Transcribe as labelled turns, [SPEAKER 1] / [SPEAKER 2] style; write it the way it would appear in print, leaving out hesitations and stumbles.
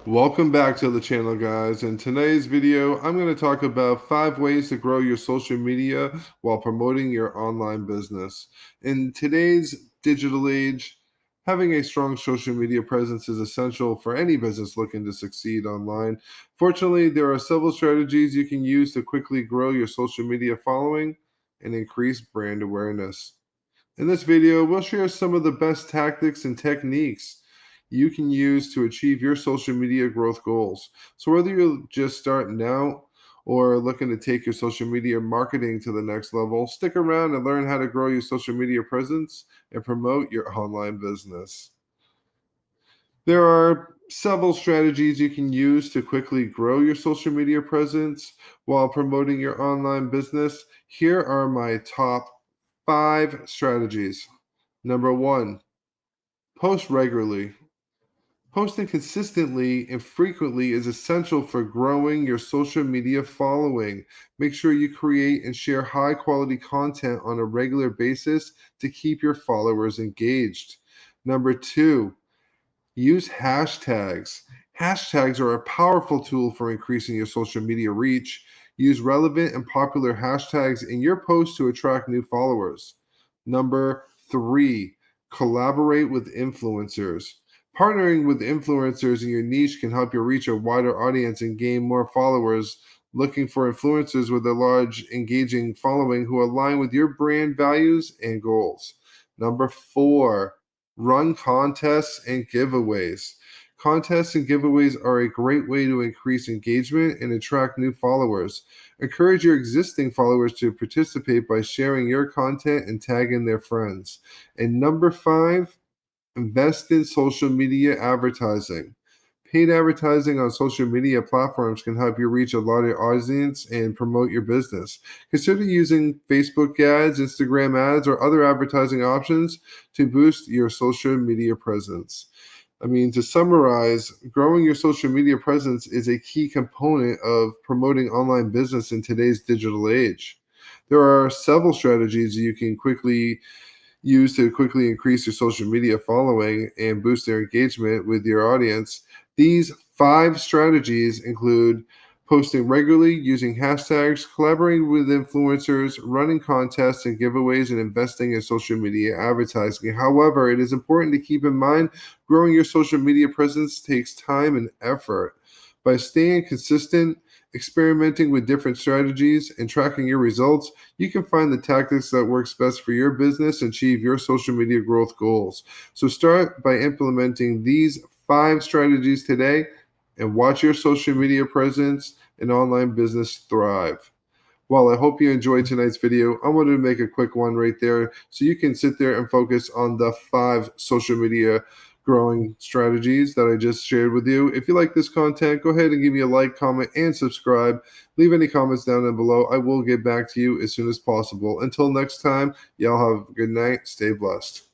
[SPEAKER 1] Welcome back to the channel, guys. In today's video, I'm going to talk about 5 ways to grow your social media while promoting your online business. In today's digital age, having a strong social media presence is essential for any business looking to succeed online. Fortunately, there are several strategies you can use to quickly grow your social media following and increase brand awareness. In this video, we'll share some of the best tactics and techniques you can use to achieve your social media growth goals. So, whether you're just starting out or looking to take your social media marketing to the next level, stick around and learn how to grow your social media presence and promote your online business. There are several strategies you can use to quickly grow your social media presence while promoting your online business. Here are my top 5 strategies. Number one, post regularly. Posting consistently and frequently is essential for growing your social media following. Make sure you create and share high quality content on a regular basis to keep your followers engaged. Number two, use hashtags. Hashtags are a powerful tool for increasing your social media reach. Use relevant and popular hashtags in your posts to attract new followers. Number three, collaborate with influencers. Partnering with influencers in your niche can help you reach a wider audience and gain more followers. Looking for influencers with a large, engaging following who align with your brand values and goals. Number four, run contests and giveaways. Contests and giveaways are a great way to increase engagement and attract new followers. Encourage your existing followers to participate by sharing your content and tagging their friends. And number five, invest in social media advertising. Paid advertising on social media platforms can help you reach a larger audience and promote your business. Consider using Facebook ads, Instagram ads, or other advertising options to boost your social media presence. To summarize, growing your social media presence is a key component of promoting online business in today's digital age. There are several strategies you can quickly use to quickly increase your social media following and boost their engagement with your audience. These 5 strategies include posting regularly, using hashtags, collaborating with influencers, running contests and giveaways, and investing in social media advertising. However, it is important to keep in mind growing your social media presence takes time and effort. By staying consistent, experimenting with different strategies, and tracking your results, you can find the tactics that works best for your business and achieve your social media growth goals. So start by implementing these 5 strategies today and watch your social media presence and online business thrive. Well, I hope you enjoyed tonight's video. I wanted to make a quick one right there so you can sit there and focus on the 5 social media growing strategies that I just shared with you. If you like this content, go ahead and give me a like, comment, and subscribe. Leave any comments down below. I will get back to you as soon as possible. Until next time, y'all have a good night. Stay blessed.